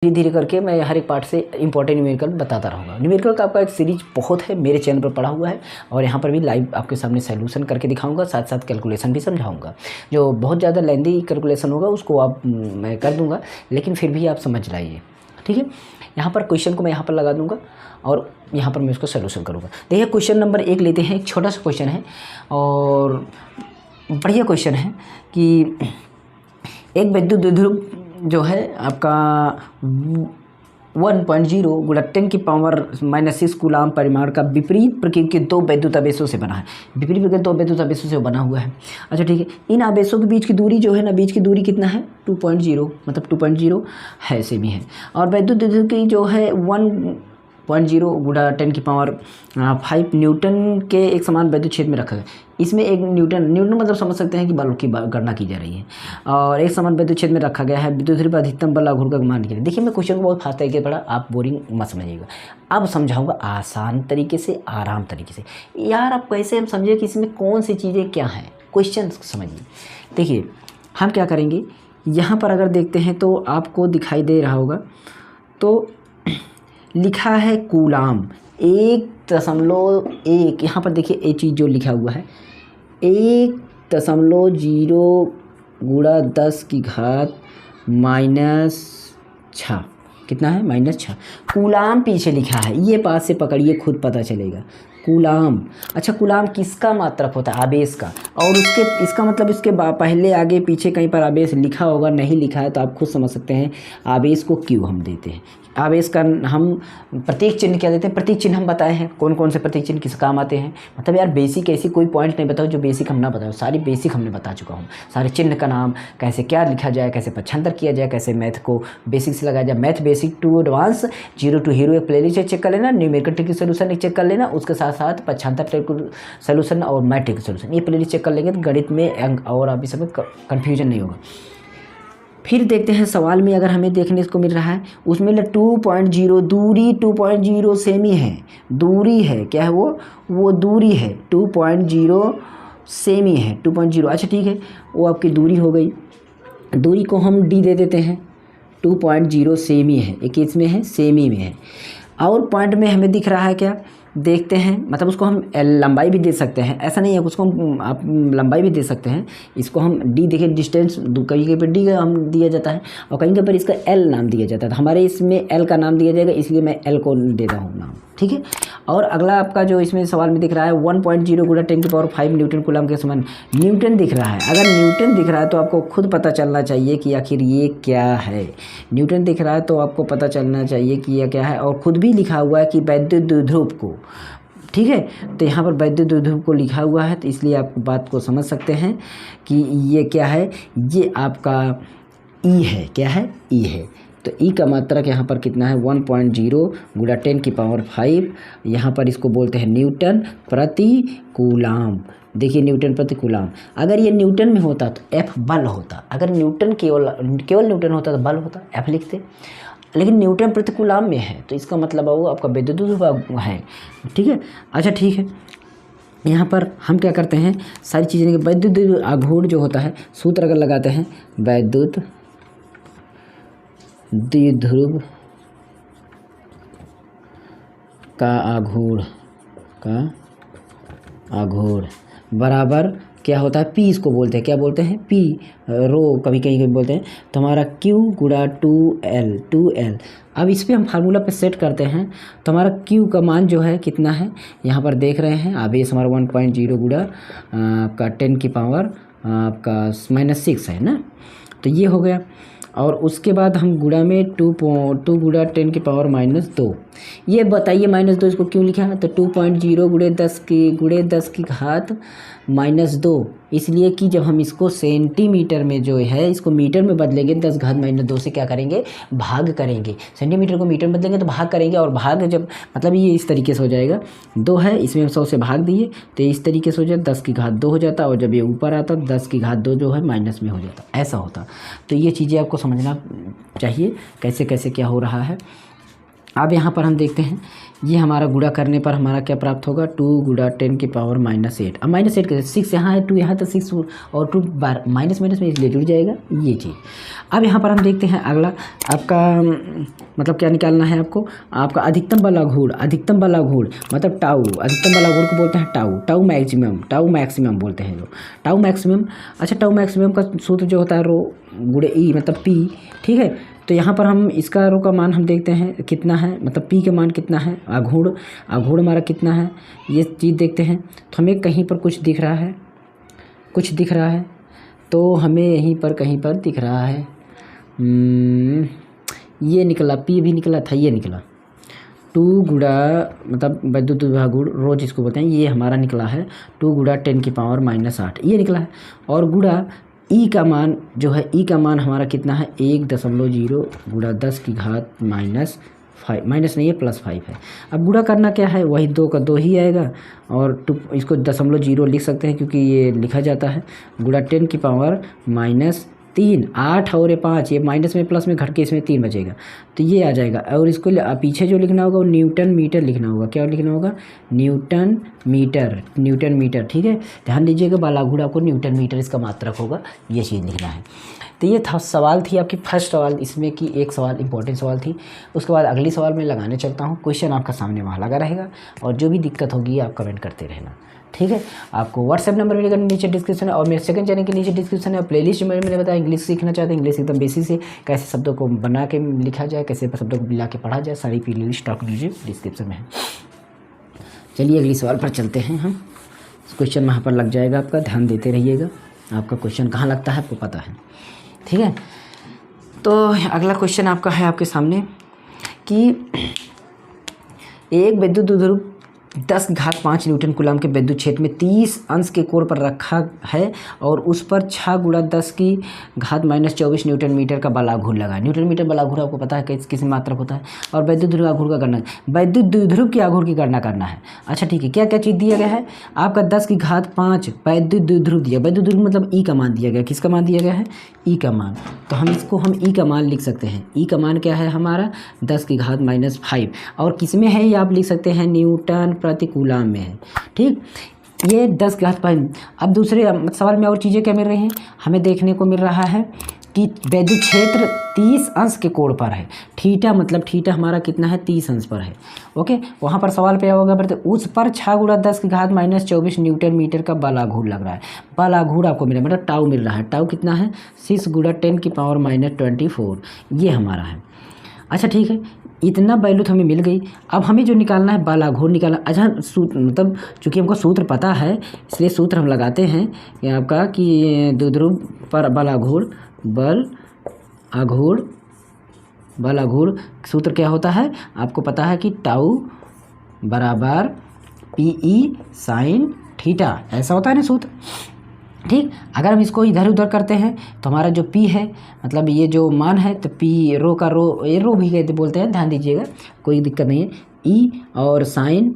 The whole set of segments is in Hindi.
धीरे धीरे करके मैं हर एक पार्ट से इंपॉर्टेंट न्यूमेरिकल बताता रहूँगा। न्यूमेरिकल का आपका एक सीरीज बहुत है, मेरे चैनल पर पड़ा हुआ है और यहाँ पर भी लाइव आपके सामने सॉल्यूशन करके दिखाऊंगा, साथ साथ कैलकुलेशन भी समझाऊंगा। जो बहुत ज़्यादा लेंदी कैलकुलेशन होगा उसको आप मैं कर दूँगा, लेकिन फिर भी आप समझ लाइए, ठीक है। यहाँ पर क्वेश्चन को मैं यहाँ पर लगा दूँगा और यहाँ पर मैं उसको सोल्यूशन करूँगा। देखिए क्वेश्चन नंबर 1 लेते हैं। एक छोटा सा क्वेश्चन है और बढ़िया क्वेश्चन है कि एक विद्युत द्विध्रुव जो है आपका 1.0 गुणा 10 की पावर -6 कूलाम परिमाण का विपरीत प्रकृति के दो विद्युत आवेशों से बना है। विपरीत प्रकृति दो विद्युत आवेशों से बना हुआ है। अच्छा ठीक है, इन आवेशों के बीच की दूरी जो है ना, बीच की दूरी कितना है 2.0, मतलब 2.0 है से भी है। और विद्युत द्विध्रुव की जो है 1.0 गुणा 10 की पावर 5 न्यूटन के एक समान विद्युत क्षेत्र में रखा है। इसमें एक न्यूटन मतलब समझ सकते हैं कि बल की गणना की जा रही है और एक समान विद्युत क्षेत्र में रखा गया है। विद्युत ध्रुव पर अधिकतम बल आघूर्ण का मान निकालें। देखिए मैं क्वेश्चन को बहुत फास्ट तरीके से पढ़ा, आप बोरिंग मत समझिएगा। अब समझाऊंगा आसान तरीके से, आराम तरीके से। यार आप कैसे हम समझे कि इसमें कौन सी चीज़ें क्या हैं, क्वेश्चन समझिए। देखिए हम क्या करेंगे, यहाँ पर अगर देखते हैं तो आपको दिखाई दे रहा होगा, तो लिखा है कूलाम 1.1। यहाँ पर देखिए ये चीज़ जो लिखा हुआ है 1.0 गुणा 10 की घात -6, कितना है -6 कूलाम पीछे लिखा है। ये पास से पकड़िए, खुद पता चलेगा। कूलाम, अच्छा कूलाम किसका मात्रक होता है? आवेश का। और उसके इसका मतलब इसके पहले आगे पीछे कहीं पर आवेश लिखा होगा, नहीं लिखा है तो आप खुद समझ सकते हैं आवेश को क्यों हम देते हैं। आवेश का हम प्रतीक चिन्ह क्या देते हैं? प्रतीक चिन्ह हम बताए हैं कौन कौन से प्रतीक चिन्ह किस काम आते हैं। मतलब यार बेसिक ऐसी कोई पॉइंट नहीं बताओ जो बेसिक हम ना बताओ, सारी बेसिक हमने बता चुका हूँ। सारे चिन्ह का नाम, कैसे क्या लिखा जाए, कैसे पक्षांतर किया जाए, कैसे मैथ को बेसिक से लगाया जाए। Math basic to advance 0 to hero एक प्लेलिस्ट चेक कर लेना, न्यूमेरिकल ट्रिक सोल्यूशन एक चेक कर लेना, उसके साथ साथ पक्षांतर ट्रिक सोल्यूशन और मैथ ट्रिक सोल्यूशन, ये प्लेलिस्ट चेक कर लेंगे तो गणित में अंक और आप इसमें कन्फ्यूजन नहीं होगा। फिर देखते हैं सवाल में अगर हमें देखने को मिल रहा है उसमें 2.0 दूरी 2.0 सेमी है, दूरी है, क्या है वो दूरी है 2.0 सेमी है 2.0। अच्छा ठीक है, वो आपकी दूरी हो गई। दूरी को हम डी दे देते हैं, 2.0 सेमी है, एक इसमें है सेमी में है। और पॉइंट में हमें दिख रहा है क्या, देखते हैं, मतलब उसको हम लंबाई भी दे सकते हैं, ऐसा नहीं है, उसको हम आप लंबाई भी दे सकते हैं। इसको हम डी देखिए, डिस्टेंस कहीं कहीं पर डी का हम दिया जाता है और कहीं कहीं पर इसका एल नाम दिया जाता है। तो हमारे इसमें एल का नाम दिया जाएगा, इसलिए मैं एल को देता हूँ नाम, ठीक है। और अगला आपका जो इसमें सवाल में दिख रहा है 1.0 गुणा 10 की पावर 5 न्यूटन कूलम के समान न्यूटन दिख रहा है। अगर न्यूटन दिख रहा है तो आपको खुद पता चलना चाहिए कि आखिर ये क्या है। न्यूटन दिख रहा है तो आपको पता चलना चाहिए कि यह क्या है, और खुद भी लिखा हुआ है कि विद्युत द्विध्रुव को, ठीक है। तो यहाँ पर विद्युत द्विध्रुव को लिखा हुआ है, तो इसलिए आप बात को समझ सकते हैं कि ये क्या है, ये आपका ई है, क्या है, ई है। तो ई का मात्रक यहाँ पर कितना है 1.0 गुणा 10 की पावर 5, यहाँ पर इसको बोलते हैं न्यूटन प्रति कूलाम। देखिए न्यूटन प्रति कूलाम, अगर ये न्यूटन में होता तो एफ बल होता, अगर न्यूटन केवल न्यूटन होता तो बल होता, एफ लिखते, लेकिन न्यूटन प्रति कूलाम में है तो इसका मतलब वो आपका विद्युत द्विध्रुव है, ठीक है। अच्छा ठीक है, यहाँ पर हम क्या करते हैं, सारी चीज़ें विद्युत आघूर्ण जो होता है, सूत्र अगर लगाते हैं विद्युत द्विध्रुव का आघूर्ण बराबर क्या होता है, पी इसको बोलते हैं, क्या बोलते हैं, पी रो कभी कहीं बोलते हैं। तो हमारा क्यू गुणा 2L। अब इस पर हम फार्मूला पे सेट करते हैं तो हमारा क्यू का मान जो है कितना है, यहाँ पर देख रहे हैं आवेश हमारा 1.0 गुणा का 10 की पावर आपका -6 है ना, तो ये हो गया। और उसके बाद हम गुणा में 2 गुणा 10 की पावर -2। ये बताइए -2 इसको क्यों लिखा है, तो 2.0 गुणे 10 की घात -2, इसलिए कि जब हम इसको सेंटीमीटर में जो है इसको मीटर में बदलेंगे 10 घात -2 से क्या करेंगे, भाग करेंगे। सेंटीमीटर को मीटर में बदलेंगे तो भाग करेंगे, और भाग जब मतलब ये इस तरीके से हो जाएगा, 2 है इसमें 100 से भाग दिए तो इस तरीके से हो जाए 10 की घात 2 हो जाता, और जब ये ऊपर आता 10 की घात 2 जो है माइनस में हो जाता, ऐसा होता। तो ये चीज़ें आपको समझना चाहिए कैसे कैसे क्या हो रहा है। अब यहाँ पर हम देखते हैं ये हमारा गुणा करने पर हमारा क्या प्राप्त होगा, 2 गुणा 10 की पावर -8। अब -8 कैसे, 6 यहाँ है, 2 यहाँ तो 6 और 2 माइनस माइनस में इसलिए जुड़ जाएगा ये चीज़। अब यहाँ पर हम देखते हैं अगला आपका मतलब क्या निकालना है आपको, आपका अधिकतम वाला घूर्ण, अधिकतम वाला घूर्ण मतलब टाउ, अधिकतम वाला घूर्ण को बोलते हैं टाउ, टाउ मैक्सिमम बोलते हैं लोग, टाउ मैक्सिमम। अच्छा टाउ मैक्सिमम का सूत्र जो होता है रो गुणे ई मतलब पी, ठीक है। तो यहाँ पर हम इसका रो का मान हम देखते हैं कितना है, मतलब पी का मान कितना है, आघूर्ण हमारा कितना है, ये चीज़ देखते हैं। तो हमें कहीं पर कुछ दिख रहा है, तो हमें यहीं पर कहीं पर दिख रहा है, ये निकला, पी भी निकला था, ये निकला 2 गुणा मतलब वैद्युत विभव गुण रो जिसको बोलते हैं, ये हमारा निकला है 2 गुणा 10 की पावर -8 ये निकला है। और गुणा ई का मान जो है, ई का मान हमारा कितना है 1.0 गुणा 10 की घात -5, माइनस नहीं है +5 है। अब गुणा करना क्या है, वही 2 का 2 ही आएगा और 2 इसको 0.0 लिख सकते हैं क्योंकि ये लिखा जाता है, गुणा 10 की पावर -3, 8 और 5 ये माइनस में प्लस में घट के इसमें 3 बचेगा तो ये आ जाएगा। और इसको पीछे जो लिखना होगा वो न्यूटन मीटर लिखना होगा, क्या लिखना होगा, न्यूटन मीटर, ठीक है। ध्यान दीजिएगा बालाघूर्ण आपको न्यूटन मीटर इसका मात्रक होगा, ये चीज़ लिखना है। तो ये था सवाल थी आपकी फर्स्ट सवाल इसमें कि एक सवाल इंपॉर्टेंट सवाल थी। उसके बाद अगली सवाल मैं लगाने चलता हूँ, क्वेश्चन आपका सामने वहाँ लगा रहेगा और जो भी दिक्कत होगी आप कमेंट करते रहना, ठीक है। आपको व्हाट्सएप नंबर मिलेगा नीचे डिस्क्रिप्शन है और मेरे सेकंड चैनल के नीचे डिस्क्रिप्शन है। प्लेलिस्ट में मैंने बताया इंग्लिश सीखना चाहते हैं, इंग्लिश एकदम बेसिक से कैसे शब्दों को बना के लिखा जाए, कैसे शब्दों को मिला के पढ़ा जाए, सारी प्लेलिस्ट आप लीजिए डिस्क्रिप्शन में है। चलिए अगली सवाल पर चलते हैं हम, क्वेश्चन वहाँ पर लग जाएगा आपका, ध्यान देते रहिएगा, आपका क्वेश्चन कहाँ लगता है आपको पता है, ठीक है। तो अगला क्वेश्चन आपका है आपके सामने कि एक विद्युत द्विध्रुव 10⁵ न्यूटन कूलम के विद्युत क्षेत्र में 30 अंश के कोण पर रखा है और उस पर 6 गुणा 10 की घात -24 न्यूटन मीटर का बलाघूर्ण लगा है। न्यूटन मीटर बलाघूर्ण आपको पता है किस मात्रक होता है। और वैद्युत द्विध्रुव आघूर्ण का गणना, वैद्युत द्विध्रुव की आघूर्ण की गणना करना है। अच्छा ठीक है, क्या क्या चीज़ दिया गया है आपका 10⁵ वैद्युत द्विध्रुव दिया, वैद्युत द्विध्रुव मतलब ई का मान दिया गया, किसका मान दिया गया है, ई का मान। तो हम इसको ई का मान लिख सकते हैं, ई का मान क्या है हमारा 10⁻⁵ और किस में है ये आप लिख सकते हैं न्यूटन प्रति कूलम में है, ठीक। ये 10⁵। अब दूसरे सवाल में और चीज़ें क्या मिल रही हैं, हमें देखने को मिल रहा है कि वैद्युत क्षेत्र 30 अंश के कोण पर है, थीटा मतलब थीटा हमारा कितना है 30 अंश पर है, ओके। वहाँ पर सवाल पे होगा पर उस पर 6 गुणा 10 की घात -24 न्यूटन मीटर का बलाघूर्ण लग रहा है। बलाघूर्ण आपको मिला मतलब टाउ मिल रहा है, टाउ कितना है 6 गुणा 10 की पावर -24 ये हमारा है। अच्छा ठीक है, इतना वैल्यू तो हमें मिल गई। अब हमें जो निकालना है बलाघूर्ण निकालना। अच्छा सूत्र मतलब चूँकि हमको सूत्र पता है इसलिए सूत्र हम लगाते हैं कि आपका कि द्विध्रुव पर बलाघूर्ण सूत्र क्या होता है आपको पता है कि टाउ बराबर PE sin थीटा, ऐसा होता है ना सूत्र, ठीक। अगर हम इसको इधर उधर करते हैं तो हमारा जो P है मतलब ये जो मान है तो P रो का रो, ये रो भी कहते बोलते हैं, ध्यान दीजिएगा कोई दिक्कत नहीं है। E और साइन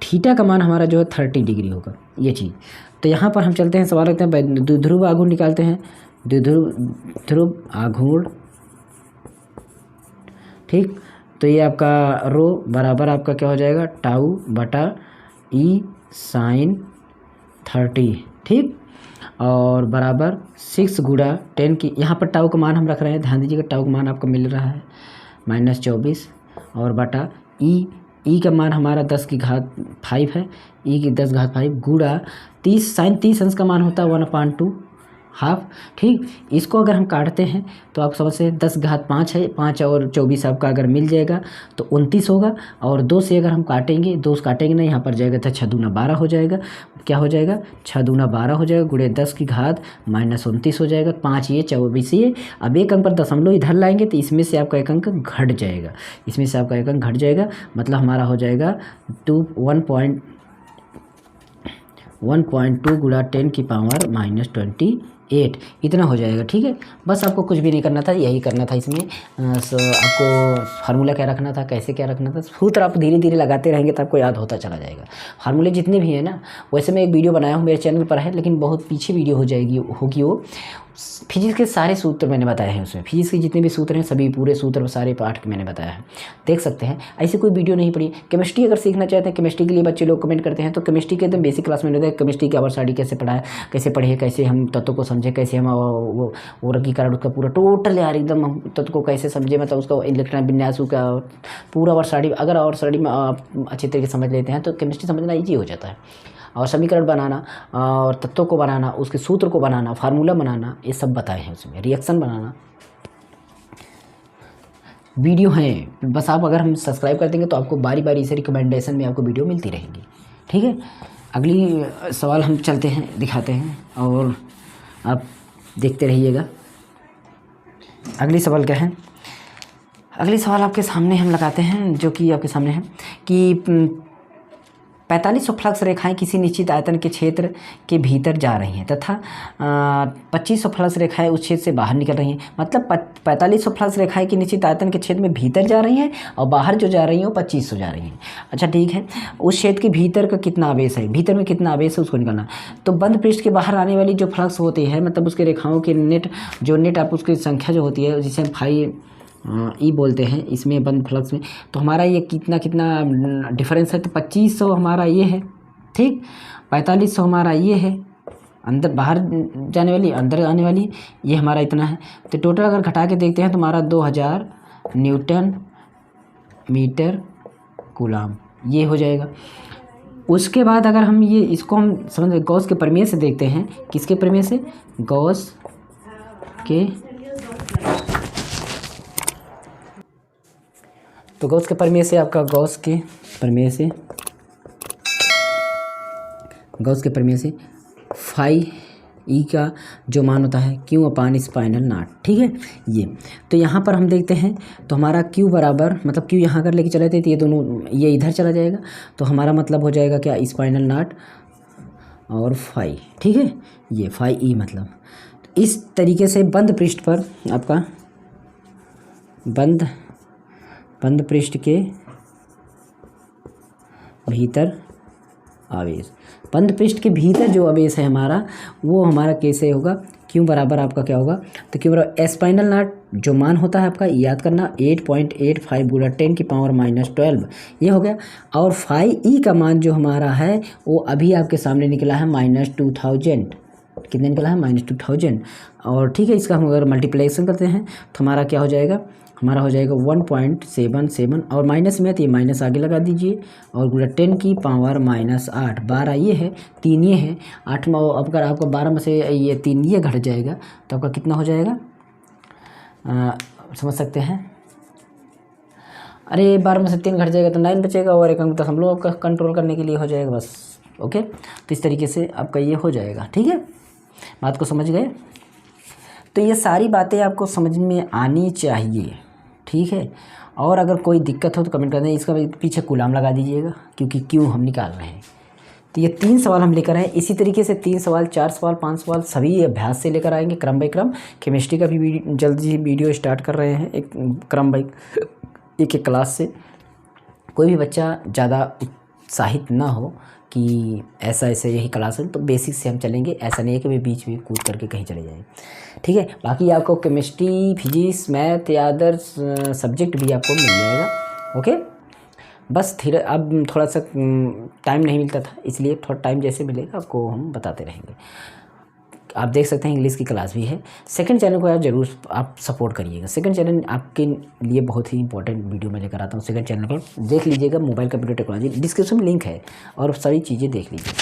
थीटा का मान हमारा जो है 30 डिग्री होगा ये चीज़। तो यहाँ पर हम चलते हैं, सवाल रखते हैं द्विध्रुव आघूर्ण निकालते हैं, द्विध्रुव आघूर्ण, ठीक। तो ये आपका रो बराबर आपका क्या हो जाएगा टाउ बटा E sin 30, ठीक। और बराबर 6 गुणा 10 की, यहाँ पर टाउ का मान हम रख रहे हैं, ध्यान दीजिएगा टाउ का मान आपको मिल रहा है -24 और बटा ई का मान हमारा 10⁵ है, ई की 10⁵ गुणा 30 sin 30 अंश का मान होता है 1/2 हाफ, ठीक। इसको अगर हम काटते हैं तो आप समझ से 10⁵ है, 5 और 24 आपका अगर मिल जाएगा तो 29 होगा। और 2 से अगर हम काटेंगे, 2 से काटेंगे ना यहाँ पर जाएगा तो 6 दूना 12 हो जाएगा, क्या हो जाएगा 6 दूना 12 हो जाएगा गुणे 10⁵ -29 हो जाएगा, 5 ये 24 ये। अब एक अंक पर दशमलव इधर लाएंगे तो इसमें से आपका एक अंक घट जाएगा, इसमें से आपका एक अंक घट जाएगा, मतलब हमारा हो जाएगा 1.2 गुणा 10 की पावर -28 8 इतना हो जाएगा। ठीक है, बस आपको कुछ भी नहीं करना था, यही करना था इसमें। आपको फार्मूला क्या रखना था, कैसे क्या रखना था, सूत्र आप धीरे धीरे लगाते रहेंगे तो आपको याद होता चला जाएगा। फार्मूले जितने भी हैं ना, वैसे मैं एक वीडियो बनाया हूँ, मेरे चैनल पर है, लेकिन बहुत पीछे वीडियो होगी वो। फिजिक्स के सारे सूत्र मैंने बताए हैं उसमें, फिजिक्स के जितने भी सूत्र हैं सभी पूरे सूत्र सारे पाठ मैंने बताया है, देख सकते हैं। ऐसी कोई वीडियो नहीं पड़ी। केमिस्ट्री अगर सीखना चाहते हैं, केमिस्ट्री के लिए बच्चे लोग कमेंट करते हैं, तो केमिस्ट्री के एकदम बेसिक क्लास में होता है, केमिस्ट्री की आवर्त सारणी कैसे पढ़ाए, कैसे पढ़े, कैसे हम तत्व को समझे, कैसे हम वो वर्गीकरण उसका पूरा टोटल यार एकदम हम तत्व को कैसे समझे, मतलब उसका इलेक्ट्रॉन विन्यास का पूरा आवर्त सारणी, अगर आवर्त सारणी में आप अच्छे तरीके से समझ लेते हैं तो केमिस्ट्री समझना ईजी हो जाता है। और समीकरण बनाना और तत्वों को बनाना, उसके सूत्र को बनाना, फार्मूला बनाना, ये सब बताए हैं उसमें, रिएक्शन बनाना वीडियो हैं। बस आप अगर हम सब्सक्राइब कर देंगे तो आपको बारी बारी से रिकमेंडेशन में आपको वीडियो मिलती रहेंगी। ठीक है, अगली सवाल हम चलते हैं, दिखाते हैं और आप देखते रहिएगा। अगली सवाल क्या है, अगली सवाल आपके सामने हम लगाते हैं, जो कि आपके सामने है कि 4500 फ्लक्स रेखाएं किसी निश्चित आयतन के क्षेत्र के भीतर जा रही हैं तथा 2500 फ्लक्स रेखाएं उस क्षेत्र से बाहर निकल रही हैं। मतलब 4500 फ्लक्स रेखाएं की निश्चित आयतन के क्षेत्र में भीतर जा रही हैं और बाहर जो जा रही हैं वो 2500 जा रही हैं। अच्छा ठीक है, उस क्षेत्र के भीतर का कितना आवेश है, भीतर में कितना आवेश है उसको निकालना। तो बंद पृष्ठ के बाहर आने वाली जो फ्लक्स होती है, मतलब उसके रेखाओं के नेट आप उसकी संख्या जो होती है, जिसे हम फाई ई बोलते हैं इसमें बंद फ्लक्स में, तो हमारा ये कितना डिफरेंस है। तो 2500 हमारा ये है, ठीक, 4500 हमारा ये है, अंदर बाहर जाने वाली अंदर आने वाली ये हमारा इतना है। तो टोटल अगर घटा के देखते हैं तो हमारा 2000 न्यूटन मीटर कूलाम ये हो जाएगा। उसके बाद अगर हम ये इसको हम समझ गॉस के प्रमेय से देखते हैं, किसके प्रमेय से, गॉस के, तो गॉस के प्रमेय से आपका गॉस के प्रमेय से फाई ई का जो मान होता है क्यू अपान स्पाइनल नॉट। ठीक है, ये तो यहाँ पर हम देखते हैं तो हमारा क्यू बराबर, मतलब क्यू यहाँ अगर लेके चले थे तो ये दोनों ये इधर चला जाएगा, तो हमारा मतलब हो जाएगा क्या, स्पाइनल नॉट और फाई। ठीक है, ये फाई ई मतलब इस तरीके से बंद पृष्ठ पर आपका बंद पृष्ठ के भीतर आवेश, बंद पृष्ठ के भीतर जो आवेश है हमारा वो हमारा कैसे होगा, क्यों बराबर आपका क्या होगा, तो क्यों बराबर स्पाइनल नॉट जो मान होता है आपका याद करना 8.85 गुणा 10⁻12 ये हो गया। और फाई ई का मान जो हमारा है वो अभी आपके सामने निकला है -2000, कितने निकला है, -2000। और ठीक है, इसका हम अगर मल्टीप्लिकेशन करते हैं तो हमारा क्या हो जाएगा, हमारा हो जाएगा 1.77 और माइनस में तो ये माइनस आगे लगा दीजिए और गुणा 10⁻8, 12 ये है, 3 ये है, 8 में अगर आपको 12 में से ये 3 ये घट जाएगा तो आपका कितना हो जाएगा, समझ सकते हैं। अरे 12 में से 3 घट जाएगा तो 9 बचेगा और एक अंक तो हम लोग का कंट्रोल करने के लिए हो जाएगा बस। ओके, तो इस तरीके से आपका ये हो जाएगा। ठीक है, बात को समझ गए। तो ये सारी बातें आपको समझ में आनी चाहिए। ठीक है, और अगर कोई दिक्कत हो तो कमेंट कर दें, इसका पीछे कूलाम लगा दीजिएगा क्योंकि क्यों हम निकाल रहे हैं। तो ये 3 सवाल हम लेकर आए, इसी तरीके से 3 सवाल 4 सवाल 5 सवाल सभी अभ्यास से लेकर आएंगे क्रम बाई क्रम। केमिस्ट्री का भी जल्दी वीडियो स्टार्ट कर रहे हैं, एक क्रम बाई एक क्लास से। कोई भी बच्चा ज़्यादा उत्साहित ना हो कि ऐसा यही क्लास है, तो बेसिक से हम चलेंगे, ऐसा नहीं है कि वे बीच में कूद करके कहीं चले जाएँ। ठीक है, बाकी आपको केमिस्ट्री, फिजिक्स, मैथ या अदर सब्जेक्ट भी आपको मिल जाएगा। ओके, बस धीरे, अब थोड़ा सा टाइम नहीं मिलता था इसलिए थोड़ा टाइम जैसे मिलेगा आपको हम बताते रहेंगे। आप देख सकते हैं इंग्लिश की क्लास भी है। सेकंड चैनल को यार ज़रूर आप सपोर्ट करिएगा, सेकंड चैनल आपके लिए बहुत ही इंपॉर्टेंट वीडियो मैं लेकर आता हूँ। सेकंड चैनल पर देख लीजिएगा, मोबाइल कंप्यूटर टेक्नोलॉजी, डिस्क्रिप्शन में लिंक है और सारी चीज़ें देख लीजिए।